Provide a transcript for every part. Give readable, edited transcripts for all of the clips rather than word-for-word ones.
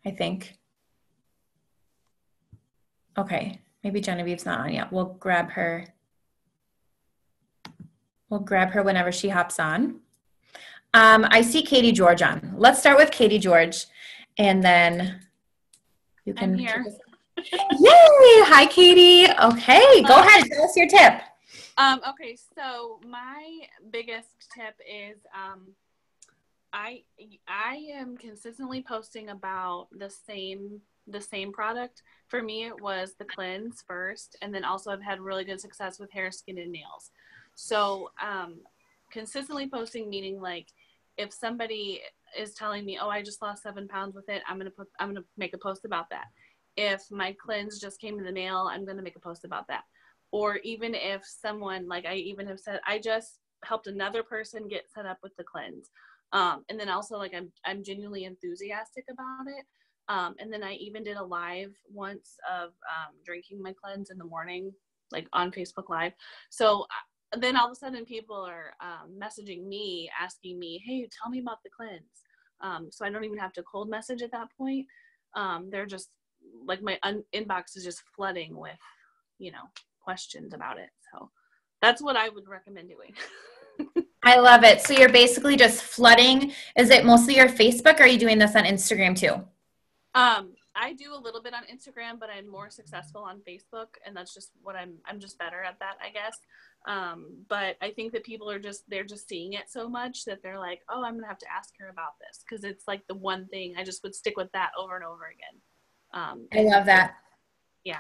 I think. Okay, maybe Genevieve's not on yet. We'll grab her. We'll grab her whenever she hops on. I see Katie George on. Let's start with Katie George, and then you can. I'm here. Yay! Hi, Katie. Okay, go ahead. Tell us your tip. Okay, so my biggest tip is I am consistently posting about the same product. For me, it was the cleanse first, and then also I've had really good success with hair, skin, and nails. So consistently posting, meaning like if somebody is telling me, oh, I just lost 7 pounds with it, I'm gonna make a post about that. If my cleanse just came in the mail, I'm gonna make a post about that. Or even if someone, like I even have said, I just helped another person get set up with the cleanse. And then also like I'm genuinely enthusiastic about it. And then I even did a live once of drinking my cleanse in the morning, like on Facebook Live. So then all of a sudden people are messaging me, asking me, hey, tell me about the cleanse. So I don't even have to cold message at that point. They're just like my inbox is just flooding with, questions about it. So that's what I would recommend doing. I love it. So you're basically just flooding. Is it mostly your Facebook, or are you doing this on Instagram too? I do a little bit on Instagram, but I'm more successful on Facebook, and that's just what I'm just better at that, I guess. But I think that people they're just seeing it so much that they're like, oh, I'm gonna have to ask her about this, because it's like the one thing I just would stick with that over and over again. I love that. Yeah.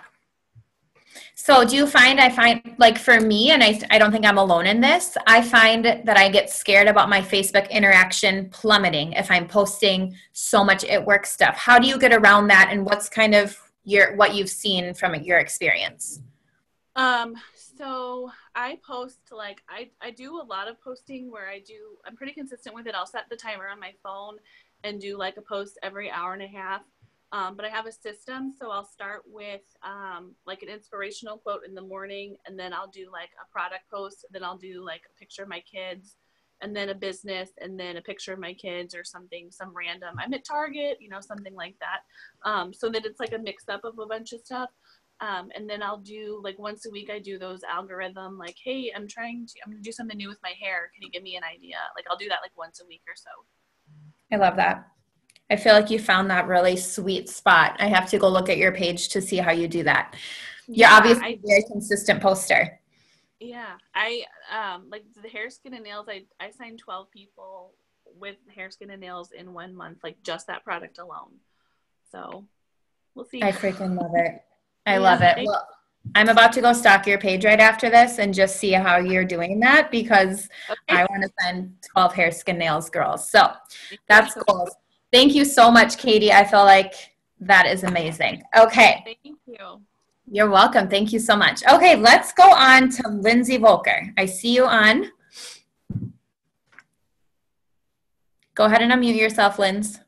So do you find, I find like for me, and I don't think I'm alone in this, I find that I get scared about my Facebook interaction plummeting if I'm posting so much at work stuff. How do you get around that, and what's kind of what you've seen from your experience? So I post like, I do a lot of posting where I'm pretty consistent with it. I'll set the timer on my phone and do like a post every hour and a half. But I have a system, so I'll start with like an inspirational quote in the morning, and then I'll do like a product post, then I'll do like a picture of my kids, and then a business, and then a picture of my kids, or something, some random, I'm at Target, something like that. So that it's like a mix up of a bunch of stuff. And then I'll do like once a week, I do those algorithm, like, hey, I'm gonna do something new with my hair. Can you give me an idea? Like I'll do that like once a week or so. I love that. I feel like you found that really sweet spot. I have to go look at your page to see how you do that. You're obviously a very consistent poster. Yeah. I like the hair, skin, and nails. I signed 12 people with hair, skin, and nails in 1 month, like just that product alone. So we'll see. I freaking love it. I love it. Well, I'm about to go stalk your page right after this and just see how you're doing that, because I want to send 12 hair, skin, nails girls. So that's cool. Thank you so much, Katie. I feel like that is amazing. Okay. Thank you. You're welcome. Thank you so much. Okay, let's go on to Lindsay Volker. I see you on. Go ahead and unmute yourself, Linz.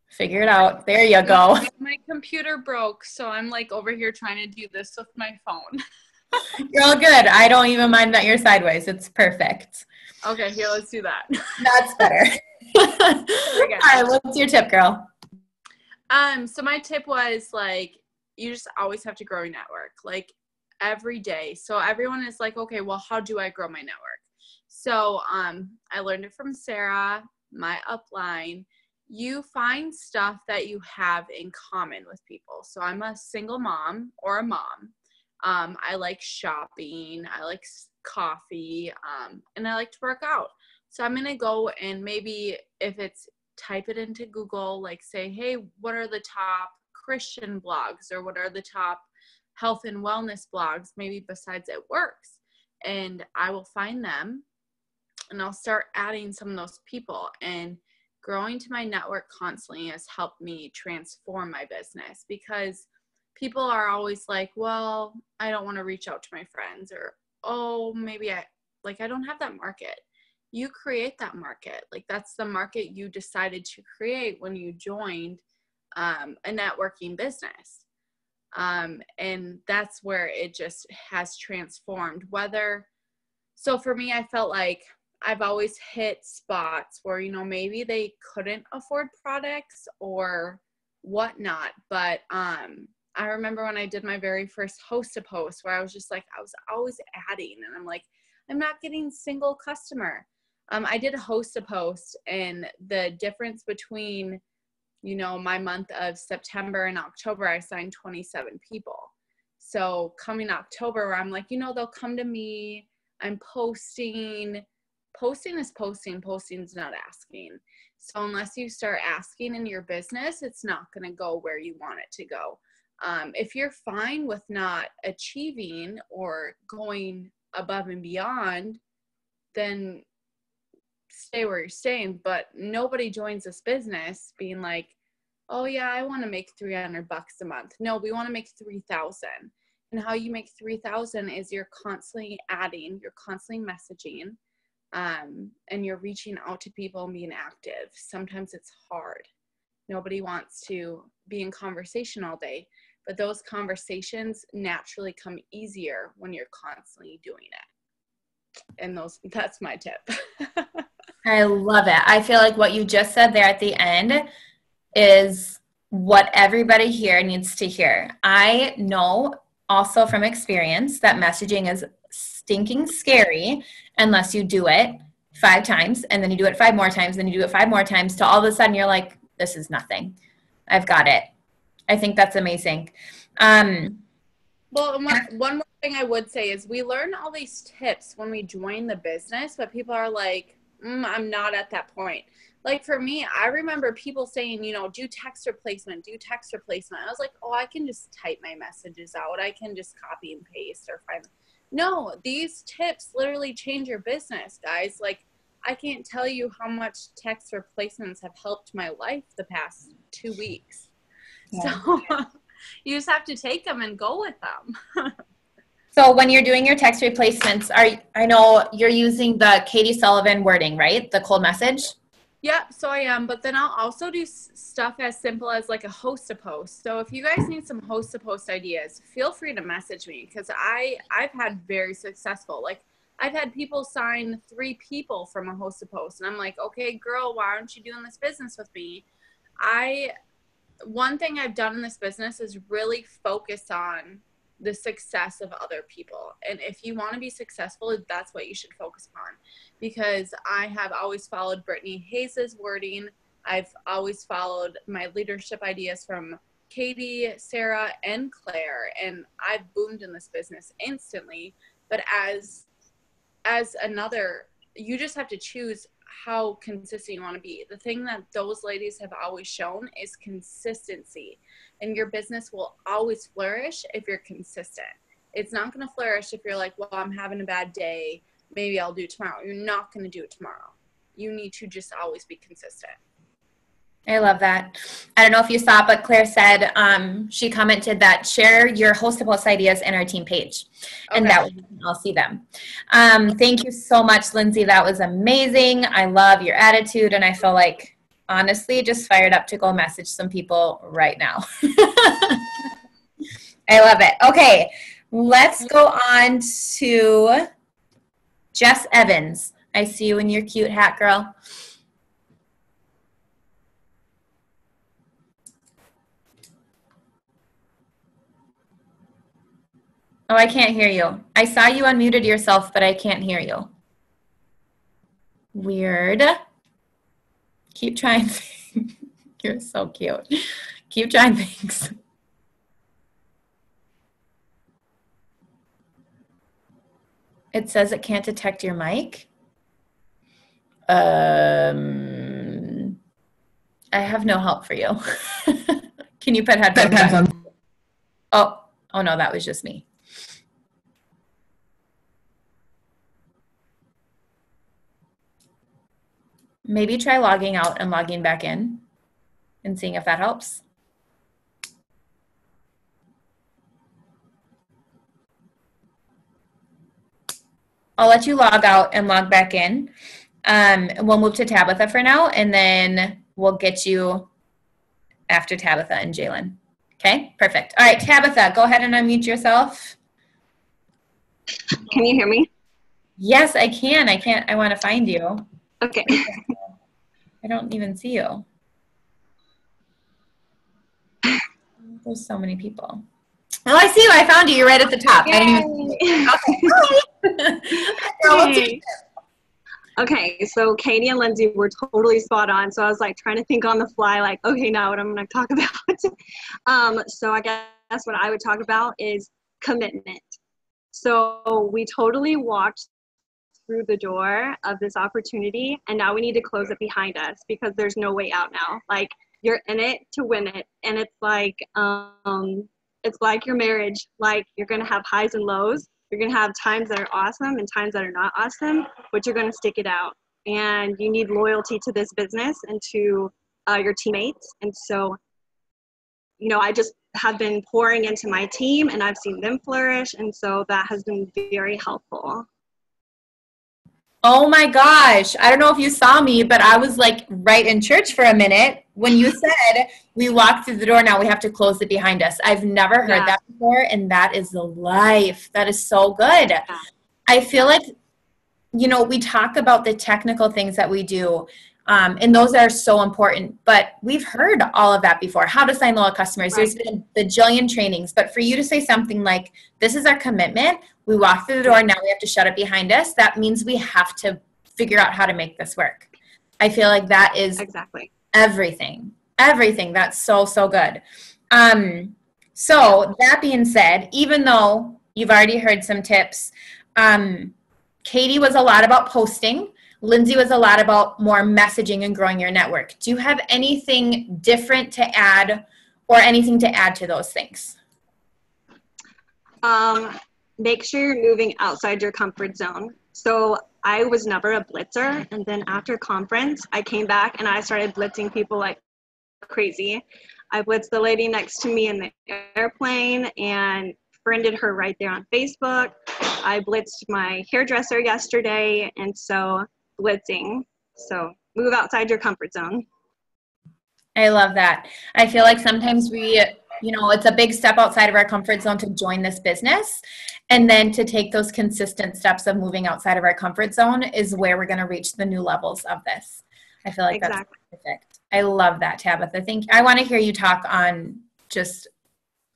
Figure it out. There you go. My computer broke, so I'm like over here trying to do this with my phone. You're all good. I don't even mind that you're sideways. It's perfect. Okay, here, let's do that. That's better. All right, what's your tip, girl? So my tip was like, you just always have to grow your network, like every day. So everyone is like, okay, well, how do I grow my network? So I learned it from Sarah, my upline. You find stuff that you have in common with people. So I'm a single mom or a mom. I like shopping. I like coffee. And I like to work out. So I'm going to go and maybe if it's type it into Google, like say, hey, what are the top Christian blogs, or what are the top health and wellness blogs, maybe besides It Works? And I will find them and I'll start adding some of those people, and growing to my network constantly has helped me transform my business, because people are always like, well, I don't want to reach out to my friends, or, oh, maybe I don't have that market. You create that market. Like that's the market you decided to create when you joined a networking business. And that's where it just has transformed. So for me, I felt like I've always hit spots where, maybe they couldn't afford products, or whatnot. But I remember when I did my very first host a post where I was just like, I was always adding, and I'm like, I'm not getting single customer. I did a host a post, and the difference between, you know, my month of September and October, I signed 27 people. So coming October, where I'm like, you know, they'll come to me, I'm posting. Posting is posting. Posting's not asking. So unless you start asking in your business, it's not going to go where you want it to go. If you're fine with not achieving or going above and beyond, then stay where you're staying. But nobody joins this business being like, oh yeah, I want to make $300 a month. No, we want to make 3,000. And how you make 3,000 is you're constantly adding, you're constantly messaging, and you're reaching out to people and being active. Sometimes it's hard. Nobody wants to be in conversation all day, but those conversations naturally come easier when you're constantly doing it. And that's my tip. I love it. I feel like what you just said there at the end is what everybody here needs to hear. I know also from experience that messaging is stinking scary unless you do it 5 times, and then you do it 5 more times, then you do it 5 more times, till all of a sudden you're like, this is nothing. I've got it. I think that's amazing. Well, one more thing I would say is we learn all these tips when we join the business, but people are like, I'm not at that point. Like for me, I remember people saying, you know, do text replacement. I was like, oh, I can just type my messages out. I can just copy and paste or find. No, these tips literally change your business, guys. Like, I can't tell you how much text replacements have helped my life the past 2 weeks. Yeah. So you just have to take them and go with them. So when you're doing your text replacements, I know you're using the Katie Sullivan wording, right? The cold message? Yeah, so I am, but then I'll also do stuff as simple as like a host a post. So if you guys need some host a post ideas, feel free to message me, because I've had very successful, like I've had people sign 3 people from a host a post, and I'm like, okay, girl, why aren't you doing this business with me? One thing I've done in this business is really focus on the success of other people. And if you want to be successful, that's what you should focus on. Because I have always followed Brittany Hayes's wording. I've always followed my leadership ideas from Katie, Sarah, and Claire. And I've boomed in this business instantly. But as another, you just have to choose how consistent you want to be. The thing that those ladies have always shown is consistency. And your business will always flourish if you're consistent. It's not going to flourish if you're like, well, I'm having a bad day, maybe I'll do it tomorrow. You're not going to do it tomorrow. You need to just always be consistent. I love that. I don't know if you saw, but Claire said she commented that share your host to post ideas in our team page, and that way I'll see them. Thank you so much, Lindsay. That was amazing. I love your attitude, and I feel like, honestly, just fired up to go message some people right now. I love it. Okay, let's go on to Jess Evans. I see you in your cute hat, girl. Oh, I can't hear you. I saw you unmuted yourself, but I can't hear you. Weird. Keep trying. You're so cute. Keep trying things. It says it can't detect your mic. I have no help for you. Can you put headphones on? Oh no, that was just me. Maybe try logging out and logging back in and seeing if that helps. I'll let you log out and log back in. We'll move to Tabitha for now, and then we'll get you after Tabitha and Jalen. Okay, perfect. All right, Tabitha, go ahead and unmute yourself. Can you hear me? Yes, I can. I want to find you. Okay. I don't even see you. There's so many people. Oh, I see you. I found you. You're right at the top. Yay. I didn't even okay. Hey. Okay, so Katie and Lindsay were totally spot on. So I was like trying to think on the fly, like, okay, now what I'm going to talk about. So I guess what I would talk about is commitment. So we totally walked through the door of this opportunity, and now we need to close it behind us because there's no way out now. Like, you're in it to win it, and it's like your marriage. Like, you're going to have highs and lows. You're going to have times that are awesome and times that are not awesome, but you're going to stick it out. And you need loyalty to this business and to your teammates. And so, you know, I just have been pouring into my team, and I've seen them flourish. And so that has been very helpful. Oh my gosh. I don't know if you saw me, but I was like right in church for a minute when you said we walked through the door, now we have to close it behind us. I've never heard that before, and that is the life. That is so good. Yeah. I feel like, you know, we talk about the technical things that we do, and those are so important, but we've heard all of that before. How to sign loyal customers. Right. There's been a bajillion trainings, but for you to say something like, this is our commitment, we walk through the door, now we have to shut it behind us, that means we have to figure out how to make this work. I feel like that is exactly everything. That's so, so good. So that being said, even though you've already heard some tips, Katie was a lot about posting. Lindsay was a lot about more messaging and growing your network. Do you have anything different to add or anything to add to those things? Make sure you're moving outside your comfort zone. So I was never a blitzer. And then after conference, I came back and I started blitzing people like crazy. I blitzed the lady next to me in the airplane and friended her right there on Facebook. I blitzed my hairdresser yesterday. And so blitzing. So move outside your comfort zone. I love that. I feel like sometimes we, you know, it's a big step outside of our comfort zone to join this business. And then to take those consistent steps of moving outside of our comfort zone is where we're going to reach the new levels of this. I feel like that's perfect. I love that, Tabitha. I want to hear you talk on just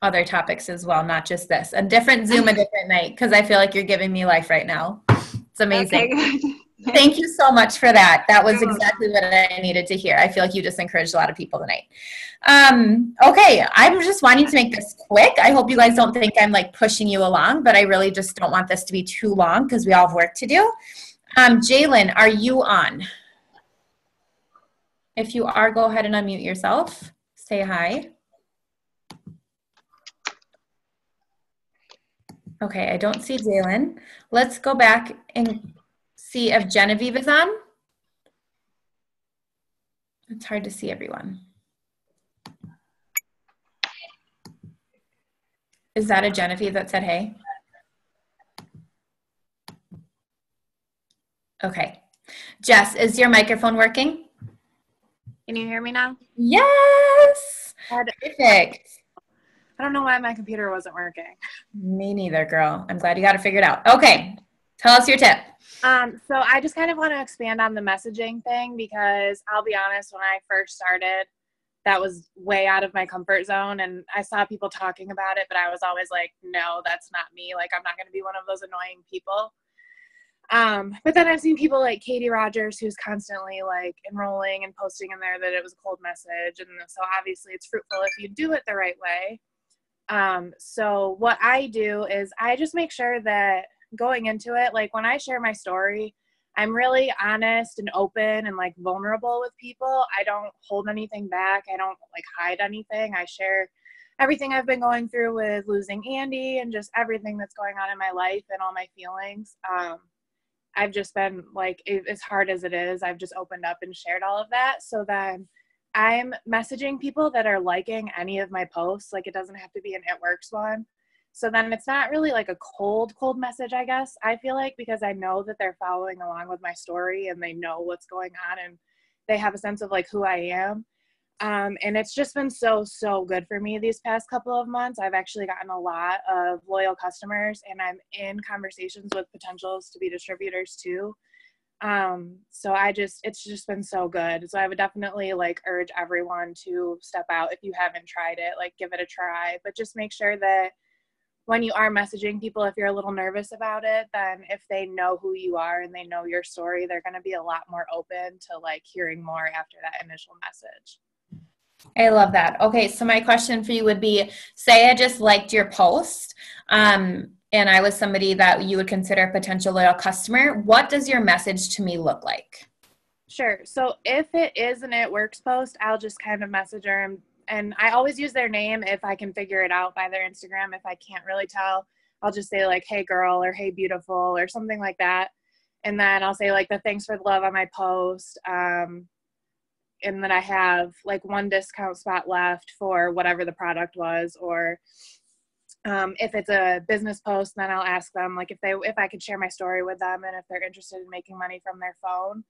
other topics as well, not just this. A different Zoom, a different night, because I feel like you're giving me life right now. It's amazing. Okay. Thank you so much for that. That was exactly what I needed to hear. I feel like you just encouraged a lot of people tonight. Okay, I'm just wanting to make this quick. I hope you guys don't think I'm like pushing you along, but I really just don't want this to be too long because we all have work to do. Jalen, are you on? If you are, go ahead and unmute yourself. Say hi. Okay, I don't see Jalen. Let's go back and see if Genevieve is on. It's hard to see everyone. Is that a Genevieve that said hey? Okay. Jess, is your microphone working? Can you hear me now? Yes. Perfect. I don't know why my computer wasn't working. Me neither, girl. I'm glad you got it figured out. Okay. Tell us your tip. So I just kind of want to expand on the messaging thing because I'll be honest, when I first started, that was way out of my comfort zone. And I saw people talking about it, but I was always like, no, that's not me. Like, I'm not going to be one of those annoying people. But then I've seen people like Katie Rogers, who's constantly like enrolling and posting in there that it was a cold message. And so obviously it's fruitful if you do it the right way. So what I do is I just make sure that going into it, like when I share my story, I'm really honest and open and like vulnerable with people. I don't hold anything back. I don't like hide anything. I share everything I've been going through with losing Andy and just everything that's going on in my life and all my feelings. I've just been like, as hard as it is, I've just opened up and shared all of that. So then I'm messaging people that are liking any of my posts. Like, it doesn't have to be an It Works one. So then it's not really like a cold message, I guess, I feel like, because I know that they're following along with my story and they know what's going on and they have a sense of like who I am. And it's just been so good for me these past couple of months. I've actually gotten a lot of loyal customers and I'm in conversations with potentials to be distributors too. So it's just been so good. So I would definitely like urge everyone to step out. If you haven't tried it, like give it a try, but just make sure that when you are messaging people, if you're a little nervous about it, then if they know who you are and they know your story, they're going to be a lot more open to like hearing more after that initial message. I love that. Okay, so my question for you would be, say I just liked your post, and I was somebody that you would consider a potential loyal customer. What does your message to me look like? Sure. So if it is an It Works post, I'll just kind of message her, and I always use their name if I can figure it out by their Instagram. If I can't really tell, I'll just say like, hey girl, or hey beautiful, or something like that. And then I'll say like the thanks for the love on my post. And then I have like one discount spot left for whatever the product was, or if it's a business post, then I'll ask them like if I could share my story with them and if they're interested in making money from their phone.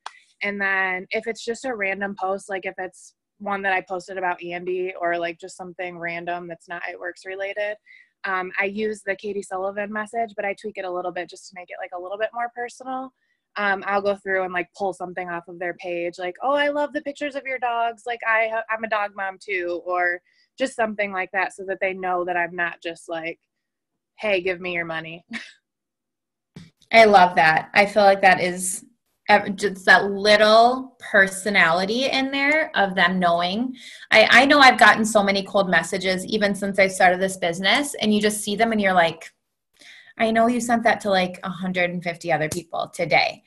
And then if it's just a random post, like if it's one that I posted about Andy or like just something random that's not It Works related, I use the Katie Sullivan message, but I tweak it a little bit just to make it like a little bit more personal. I'll go through and like pull something off of their page, like, oh, I love the pictures of your dogs. Like I'm a dog mom too, or just something like that, so that they know that I'm not just like, hey, give me your money. I love that. I feel like that is just that little personality in there of them knowing. I know I've gotten so many cold messages even since I started this business, and you just see them and you're like, I know you sent that to like 150 other people today.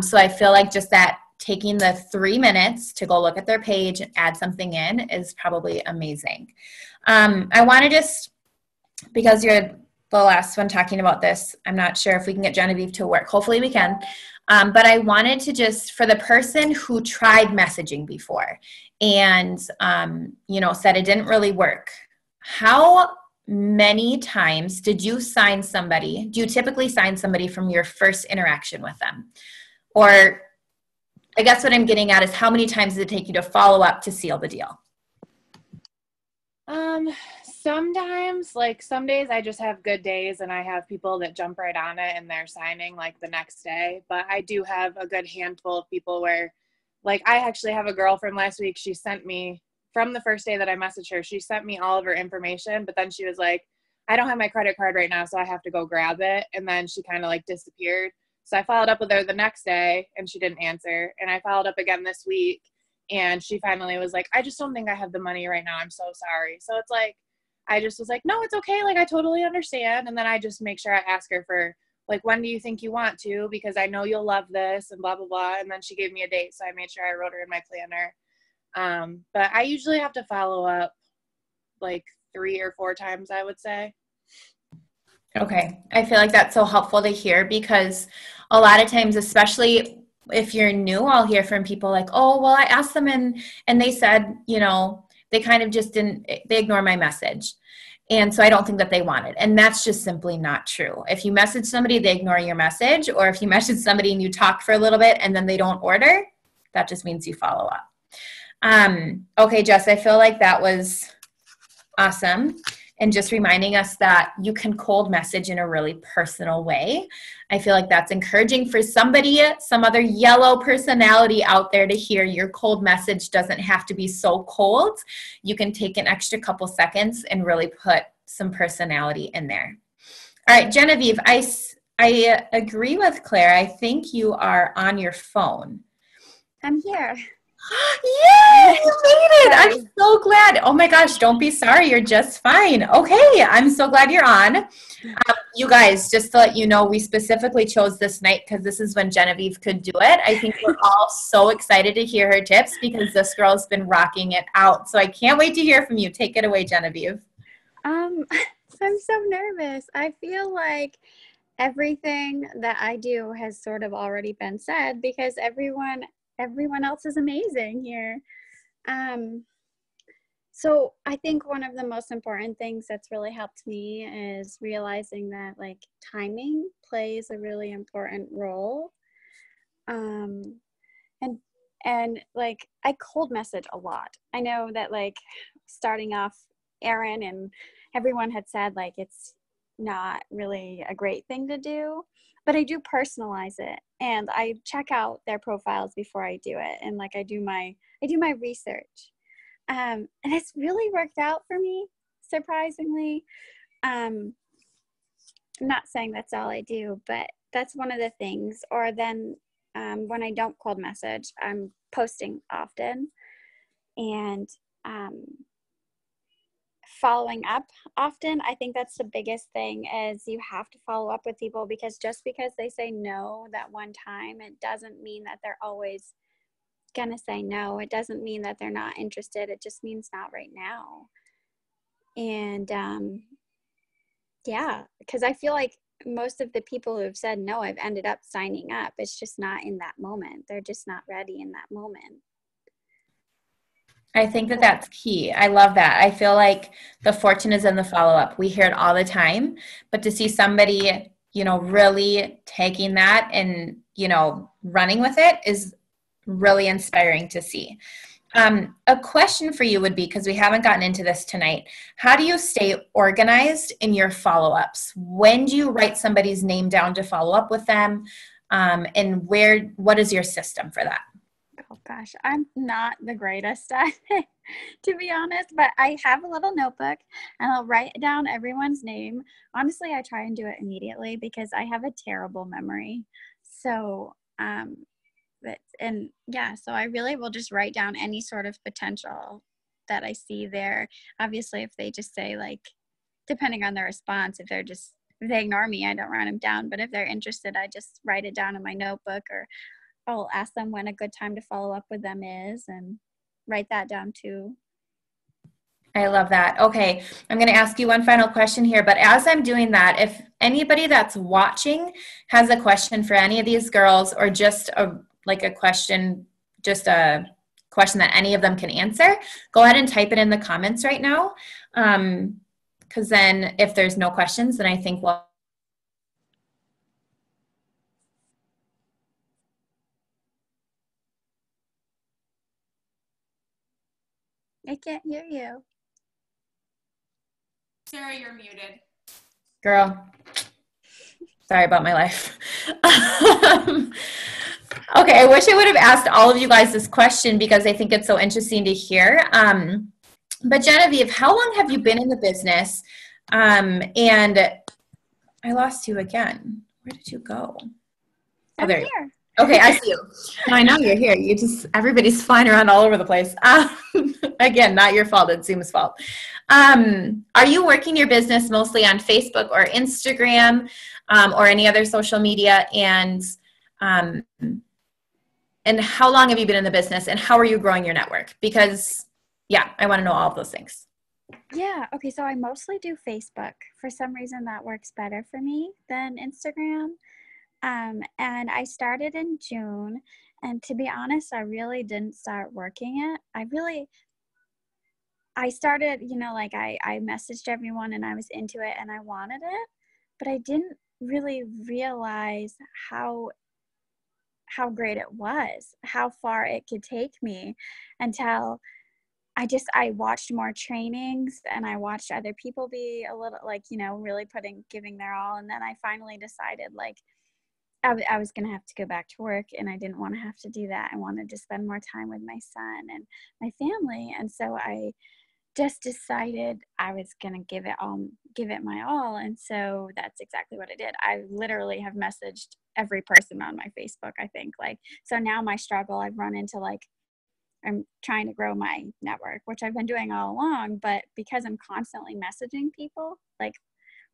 So I feel like just that taking the 3 minutes to go look at their page and add something in is probably amazing. I want to just, because you're the last one talking about this, I'm not sure if we can get Genevieve to work. Hopefully we can. But I wanted to just, for the person who tried messaging before and, said it didn't really work, how many times did you sign somebody? Do you typically sign somebody from your first interaction with them? Or I guess what I'm getting at is how many times does it take you to follow up to seal the deal? Sometimes, like some days I just have good days and I have people that jump right on it and they're signing like the next day. But I do have a good handful of people where, like, I actually have a girl from last week. She sent me, from the first day that I messaged her, she sent me all of her information, but then she was like, I don't have my credit card right now, so I have to go grab it. And then she kind of like disappeared. So I followed up with her the next day and she didn't answer. And I followed up again this week and she finally was like, I just don't think I have the money right now. I'm so sorry. So it's like, I just was like, no, it's okay. Like, I totally understand. And then I just make sure I ask her for like, when do you think you want to? Because I know you'll love this and blah, blah, blah. And then she gave me a date. So I made sure I wrote her in my planner. But I usually have to follow up like 3 or 4 times, I would say. Okay. I feel like that's so helpful to hear, because a lot of times, especially if you're new, I'll hear from people like, oh, well, I asked them and they said, they kind of just they ignored my message. And so I don't think that they want it. And that's just simply not true. If you message somebody, they ignore your message, or if you message somebody and you talk for a little bit and then they don't order, that just means you follow up. Okay, Jess, I feel like that was awesome. And just reminding us that you can cold message in a really personal way. I feel like that's encouraging for somebody, some other yellow personality out there to hear. Your cold message doesn't have to be so cold. You can take an extra couple seconds and really put some personality in there. All right, Genevieve, I agree with Claire. I think you are on your phone. I'm here. Yay, you made it. I'm so glad. Oh my gosh, don't be sorry. You're just fine. Okay, I'm so glad you're on. You guys, just to let you know, we specifically chose this night because this is when Genevieve could do it. I think we're all so excited to hear her tips because this girl's been rocking it out. So I can't wait to hear from you. Take it away, Genevieve. I'm so nervous. I feel like everything that I do has sort of already been said because everyone else is amazing here. So I think one of the most important things that's really helped me is realizing that like timing plays a really important role. And like I cold message a lot. I know that like starting off, Erin and everyone had said like it's not really a great thing to do. but I do personalize it, and I check out their profiles before I do it, and like I do my research, and it's really worked out for me, surprisingly. I'm not saying that's all I do, but that's one of the things. Or then when I don't cold message, I'm posting often, and following up often. I think that's the biggest thing, is you have to follow up with people, because just because they say no that one time, it doesn't mean that they're always gonna say no. It doesn't mean that they're not interested. It just means not right now. And yeah, because I feel like most of the people who have said no, I've ended up signing up. It's just not in that moment. They're just not ready in that moment. I think that that's key. I love that. I feel like the fortune is in the follow-up. We hear it all the time, but to see somebody, really taking that and, running with it is really inspiring to see. A question for you would be, because we haven't gotten into this tonight, how do you stay organized in your follow-ups? When do you write somebody's name down to follow up with them? And what is your system for that? Oh gosh, I'm not the greatest at it, to be honest, but I have a little notebook and I'll write down everyone's name. Honestly, I try and do it immediately because I have a terrible memory. So, so I really will just write down any sort of potential that I see there. Obviously, if they just say, like, depending on their response, if they ignore me, I don't write them down. But if they're interested, I just write it down in my notebook, or I'll ask them when a good time to follow up with them is, and write that down too. I love that. Okay, I'm going to ask you one final question here, but as I'm doing that, if anybody that's watching has a question for any of these girls, or just a question that any of them can answer, go ahead and type it in the comments right now. Because then if there's no questions, then I think I can't hear you. Sarah, you're muted. Girl, sorry about my life. Okay, I wish I would have asked all of you guys this question, because I think it's so interesting to hear. But Genevieve, how long have you been in the business? And I lost you again. Where did you go? I'm there you here. go. Okay, I see you. No, I know you're here. Everybody's flying around all over the place. Again, not your fault. It's Zoom's fault. Are you working your business mostly on Facebook or Instagram, or any other social media? And how long have you been in the business, and how are you growing your network? Because, I want to know all of those things. Yeah. Okay. So I mostly do Facebook. For some reason, that works better for me than Instagram. And I started in June. And to be honest, I really didn't start working it. I started, I messaged everyone and I was into it and I wanted it, but I didn't really realize how great it was, how far it could take me, until I watched more trainings and I watched other people be a little, really giving their all. And then I finally decided, I was going to have to go back to work, and I didn't want to have to do that. I wanted to spend more time with my son and my family. And so I just decided I was going to give it my all. And so that's exactly what I did. I literally have messaged every person on my Facebook, I think. So now my struggle, I've run into I'm trying to grow my network, which I've been doing all along, but because I'm constantly messaging people,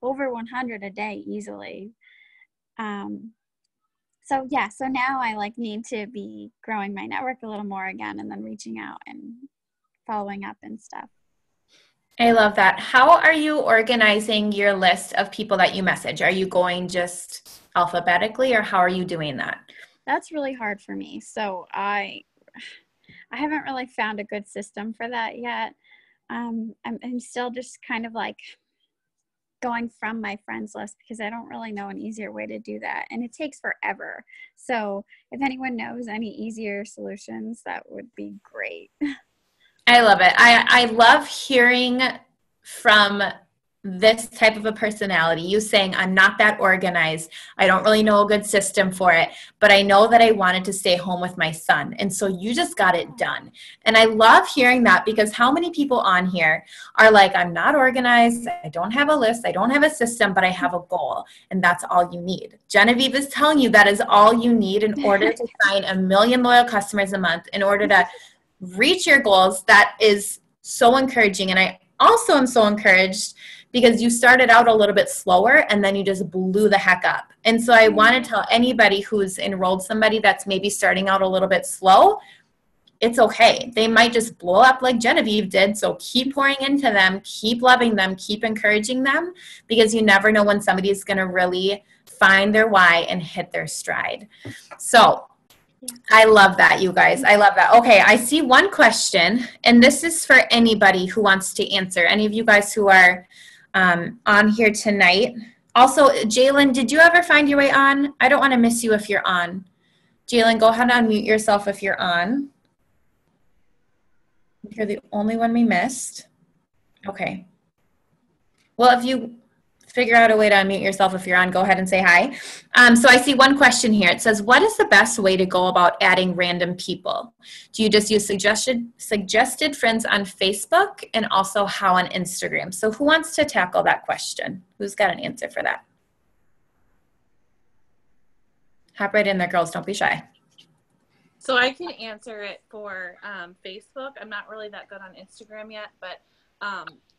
over 100 a day easily. So now I need to be growing my network a little more again, and then reaching out and following up and stuff. I love that. How are you organizing your list of people that you message? Are you going just alphabetically, or how are you doing that? That's really hard for me. So I haven't really found a good system for that yet. I'm still just kind of going from my friends list, because I don't really know an easier way to do that, and it takes forever. So if anyone knows any easier solutions, that would be great. I love it. I love hearing from this type of a personality, you saying, I'm not that organized. I don't really know a good system for it, but I know that I wanted to stay home with my son. And so you just got it done. And I love hearing that, because how many people on here are like, I'm not organized. I don't have a list. I don't have a system, but I have a goal. And that's all you need. Genevieve is telling you that is all you need in order to sign 1 million loyal customers a month, in order to reach your goals. That is so encouraging. And I also am so encouraged because you started out a little bit slower and then you just blew the heck up. And so I want to tell anybody who's enrolled somebody that's maybe starting out a little bit slow, it's okay. They might just blow up like Genevieve did. So keep pouring into them, keep loving them, keep encouraging them, because you never know when somebody's going to really find their why and hit their stride. So I love that, you guys. I love that. Okay, I see one question, and this is for anybody who wants to answer. Any of you guys who are on here tonight. Also, Jalen, did you ever find your way on? I don't want to miss you if you're on. Jalen, go ahead and unmute yourself if you're on. You're the only one we missed. Okay. Well, if you figure out a way to unmute yourself if you're on, go ahead and say hi. So I see one question here. It says, what is the best way to go about adding random people? Do you just use suggested friends on Facebook, and also how on Instagram? So who wants to tackle that question? Who's got an answer for that? Hop right in there, girls. Don't be shy. So I can answer it for Facebook. I'm not really that good on Instagram yet, but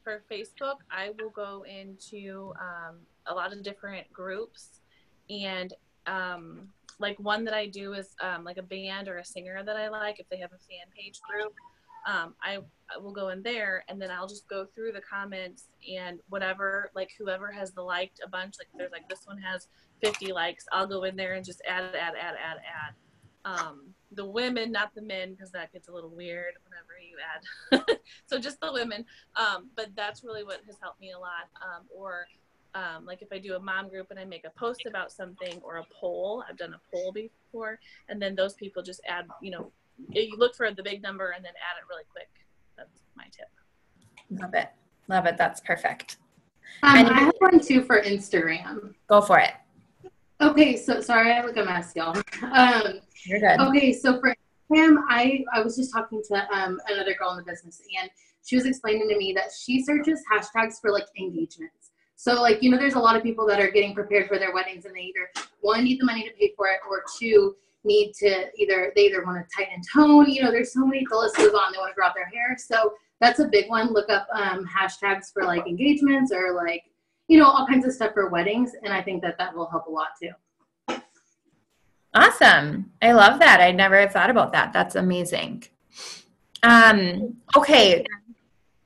for Facebook, I will go into a lot of different groups, and like one that I do is like a band or a singer that I like. If they have a fan page group, I will go in there, and then I'll just go through the comments, and whatever, like whoever has the liked a bunch, like there's like this one has 50 likes, I'll go in there and just add. The women, not the men, because that gets a little weird whenever you add. So just the women. But that's really what has helped me a lot. Like if I do a mom group and I make a post about something or a poll, I've done a poll before, and then those people just add, you look for the big number and then add it really quick. That's my tip. Love it. Love it. That's perfect. I have one too for Instagram. Go for it. Okay, so sorry I look a mess, y'all. You're good. Okay, so for him, I was just talking to another girl in the business, and she was explaining to me that she searches hashtags for like engagements. So like, there's a lot of people that are getting prepared for their weddings, and they either one, need the money to pay for it, or two, need to they either want to tighten tone. There's so many, the list goes on. They want to grow out their hair. So that's a big one. Look up hashtags for like engagements, or like, all kinds of stuff for weddings. And I think that will help a lot too. Awesome. I love that. I never have thought about that. That's amazing. Okay.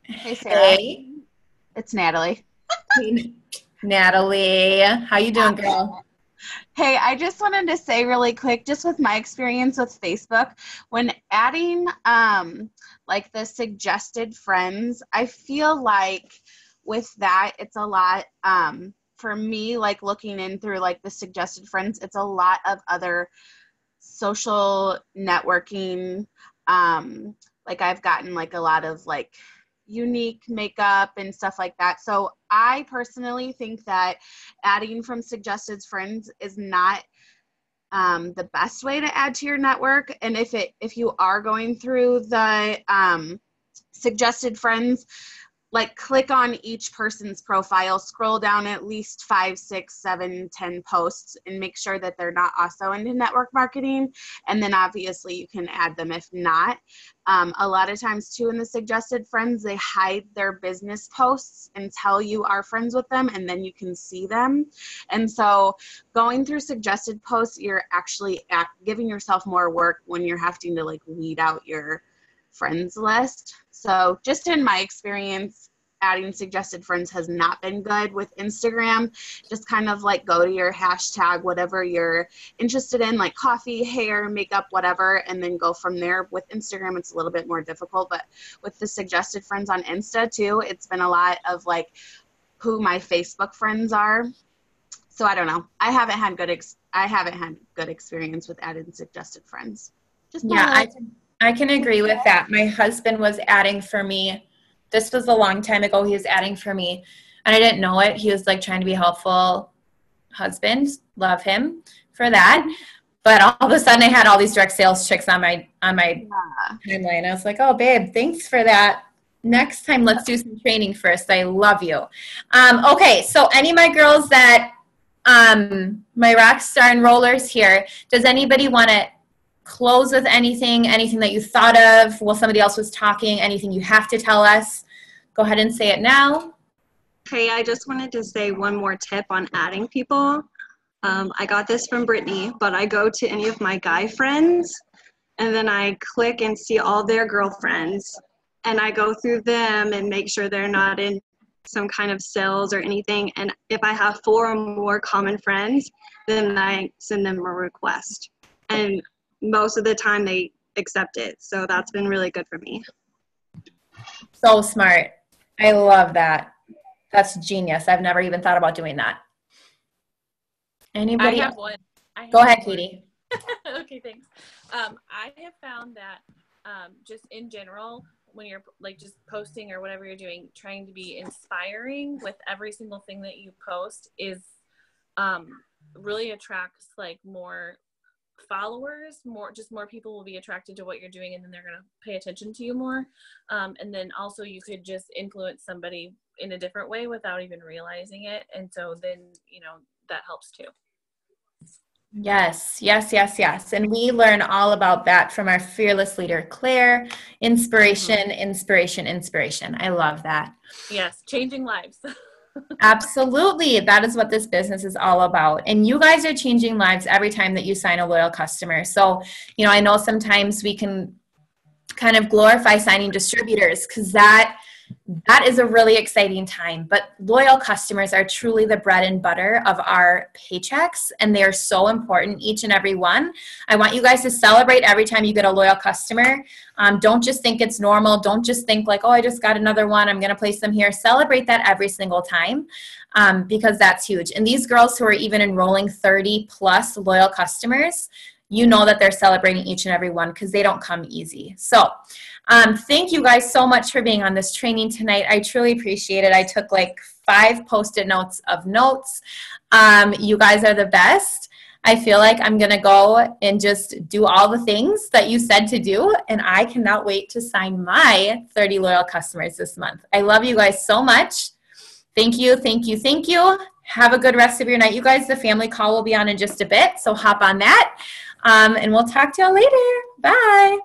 Hey, Sarah. Hey. It's Natalie. Natalie, how you doing, girl? Hey, I just wanted to say really quick, just with my experience with Facebook, when adding like the suggested friends, I feel like with that, it's a lot, for me, like looking in through like the suggested friends, it's a lot of other social networking. Like I've gotten like a lot of like unique makeup and stuff like that. So I personally think that adding from suggested friends is not the best way to add to your network. And if you are going through the suggested friends, like click on each person's profile, scroll down at least 5, 6, 7, 10 posts, and make sure that they're not also into network marketing. And then obviously you can add them if not. A lot of times too in the suggested friends, they hide their business posts until you are friends with them, and then you can see them. And so going through suggested posts, you're actually giving yourself more work when you're having to like weed out your friends list. So just in my experience, adding suggested friends has not been good with Instagram. Just kind of like go to your hashtag, whatever you're interested in, like coffee, hair, makeup, whatever, and then go from there. With Instagram, it's a little bit more difficult, but with the suggested friends on Insta too, it's been a lot of like who my Facebook friends are. So I don't know. I haven't had good experience with adding suggested friends. Just I can agree with that. My husband was adding for me. This was a long time ago. He was adding for me and I didn't know it. He was like trying to be helpful husband. Love him for that. But all of a sudden I had all these direct sales chicks on my timeline. I was like, oh, babe, thanks for that. Next time, let's do some training first. I love you. Okay, so any of my girls that, my rock star enrollers here, does anybody want to close with anything that you thought of while somebody else was talking, anything you have to tell us? Go ahead and say it now. Okay, I just wanted to say one more tip on adding people. I got this from Brittany, but I go to any of my guy friends and then I click and see all their girlfriends and I go through them and make sure they're not in some kind of sales or anything. And if I have 4 or more common friends, then I send them a request. And most of the time they accept it. So that's been really good for me. So smart. I love that. That's genius. I've never even thought about doing that. Anybody? I have one. Go ahead, Katie. Okay, thanks. I have found that just in general, when you're like just posting or whatever you're doing, trying to be inspiring with every single thing that you post is really attracts like more followers, more people will be attracted to what you're doing, and then they're going to pay attention to you more. And then also you could just influence somebody in a different way without even realizing it. And so then, that helps too. Yes. And we learn all about that from our fearless leader, Claire. Inspiration. I love that. Yes. Changing lives. Absolutely. That is what this business is all about. And you guys are changing lives every time that you sign a loyal customer. So, I know sometimes we can kind of glorify signing distributors because that is a really exciting time. But loyal customers are truly the bread and butter of our paychecks, and they are so important, each and every one. I want you guys to celebrate every time you get a loyal customer. Don't just think it's normal. Don't just think like, oh, I just got another one, I'm going to place them here. Celebrate that every single time because that's huge. And these girls who are even enrolling 30 plus loyal customers, you know that they're celebrating each and every one because they don't come easy. So thank you guys so much for being on this training tonight. I truly appreciate it. I took like 5 Post-it notes of notes. You guys are the best. I feel like I'm going to go and just do all the things that you said to do, and I cannot wait to sign my 30 loyal customers this month. I love you guys so much. Thank you. Have a good rest of your night. You guys, the family call will be on in just a bit, so hop on that. And we'll talk to y'all later. Bye.